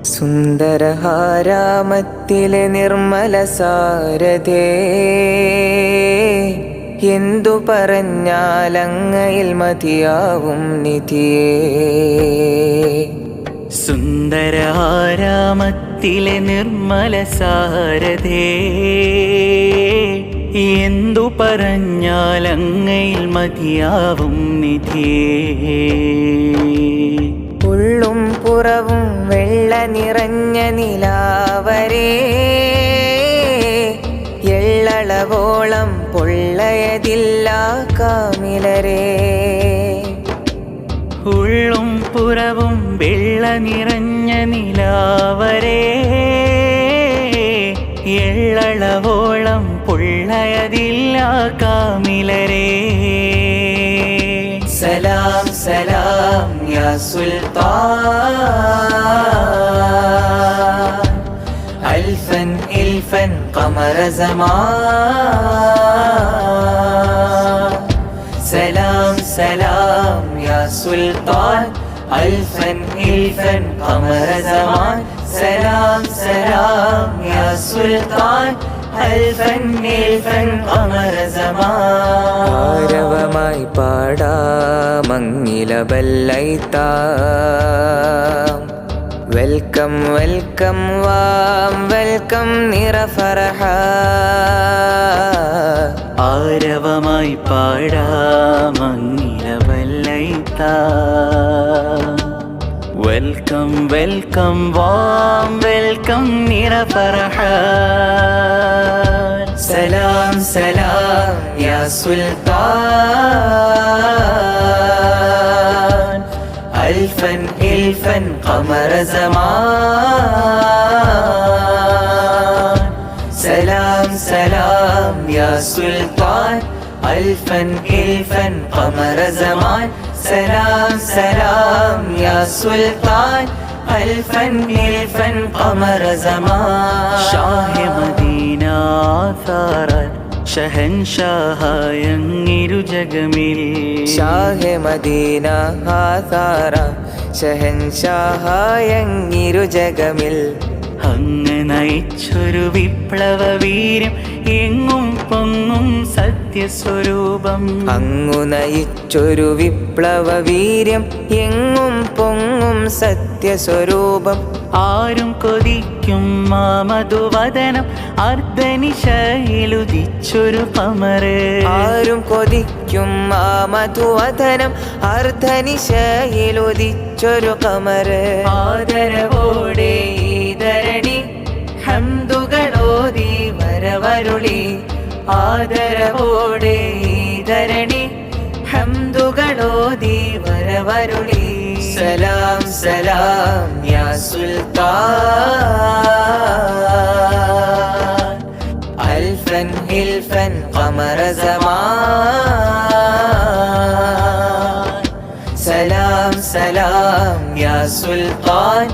സുന്ദരഹാരാമത്തിലെ നിർമ്മല സാരഥേ, എന്തു പറഞ്ഞാലങ്ങയിൽ മതിയാവും നിധിയേ. സുന്ദരഹാരാമത്തിലെ നിർമ്മല സാരഥേ, എന്തു പറഞ്ഞാലങ്ങയിൽ മതിയാവും നിധിയേ. ഉള്ളും പുറവും വെള്ള നിറഞ്ഞ നിലാവരേ, എള്ളളവോളം പൊള്ളയതില്ല കാമിലരേ. ഉള്ളും പുറവും വെള്ള നിറഞ്ഞ നിലാവരേ, എള്ളളവോളം പൊള്ളയതില്ല കാമിലരേ. സലാം സലാം യാ സുൽത്താൻ, അൽഫൻ ഇൽഫൻ ഖമറ സമാൻ. സലാം സലാം യാ സുൽത്താൻ, അൽഫൻ ഇൽഫൻ ഖമറ സമാൻ. സലാം സലാം യാ സുൽത്താൻ, അൽഫൻ ഇൽഫൻ ഖമറ സമാൻ. ആരവമായി പാടാമങ്ങില ബല്ലൈത്താം. വെൽക്കം വെൽക്കം വാം വെൽക്കം നിറഫറഹ. ആരവമായി പാടാമങ്ങില ബല്ലൈത്താം. വെൽക്കം വെൽക്കം വാം വെൽക്കം നിറഫറഹ. സലാം സലാം യാ സുൽത്താൻ, അൽഫൻ ഇൽഫൻ ഖമറ സമാൻ. സലാം സലാം യാ സുൽത്താൻ, അൽഫൻ ഇൽഫൻ ഖമറ സമാൻ. സലാം സലാം യാ സുൽത്താൻ, അൽഫൻ ഇൽഫൻ ഖമറ സമാൻ. ഷാഹെ മദീന സാറൻ ഷഹൻഷാഹായങ്ങിരു ജഗമിൽ. ഷാഹെ മദീന ഹാസാറ ഷഹൻഷാഹായങ്ങിരു ജഗമിൽ. അങ്ങ് നയിച്ചൊരു വിപ്ലവ വീര്യം എങ്ങും പൊങ്ങും സത്യസ്വരൂപം. അങ്ങു നയിച്ചൊരു വിപ്ലവ വീര്യം എങ്ങും പൊങ്ങും സത്യസ്വരൂപം. ആരും കൊതിക്കും ആ മധുവദനം അർദ്ധനിശയിലുദിച്ചൊരു കമറ്. ആരും കൊതിക്കും ആ മധുവദനം അർദ്ധനിശയിലുദിച്ചൊരു കമറ്. ആദരവോടെ ഈധരണി ഹംദുകളോതി വരവരുളി. ആദരവോടെ ഈധരണി ഹംദുകളോതി വരവരുളി. സലാം സലാം യാ സുൽത്താൻ, അൽഫൻ ഇൽഫൻ ഖമറ സമാൻ. സലാം സലാം യാ സുൽത്താൻ,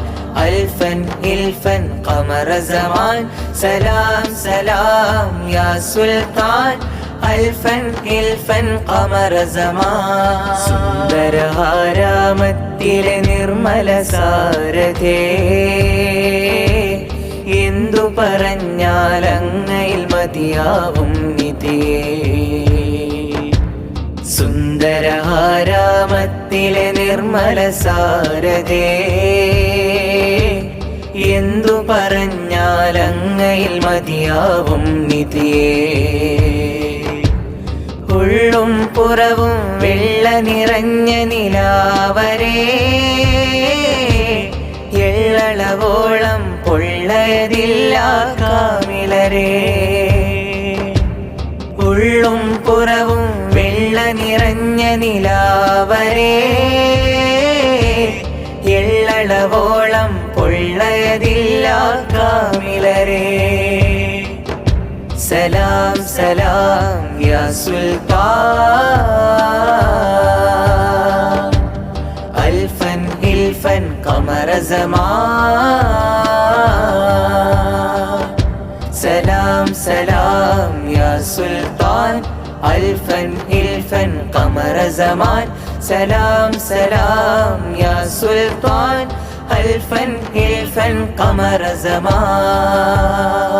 അൽഫൻ ഇൽഫൻ ഖമറ സമാൻ. സലാം സലാം യാ സുൽത്താൻ, അൽഫൻ ഇൽഫൻ ഖമറ സമാൻ. സുന്ദരഹാരാമത്തിലെ നിർമ്മല സാരഥേ, എന്തു പറഞ്ഞാലങ്ങയിൽ മതിയാവും നിധിയേ. സുന്ദരഹാരാമത്തിലെ നിർമ്മല സാരഥേ, എന്തു പറഞ്ഞാലങ്ങയിൽ മതിയാവും നിധിയേ. ഉള്ളും പുറവും വെള്ള നിറഞ്ഞ നിലാവരേ, എള്ളളവോളം പൊള്ളയതില്ല കാമിലരേ. ഉള്ളും പുറവും വെള്ള നിറഞ്ഞ നിലാവരേ, എള്ളളവോളം പൊള്ളയതില്ല കാമിലരേ. സലാം സലാം യാ സുൽത്താൻ, അൽഫൻ ഇൽഫൻ ഖമറ സമാൻ. സലാം സലാം യാ സുൽത്താൻ, അൽഫൻ ഇൽഫൻ ഖമറ സമാൻ. സലാം സലാം യാ സുൽത്താൻ, അൽഫൻ ഇൽഫൻ ألفا قمر زمان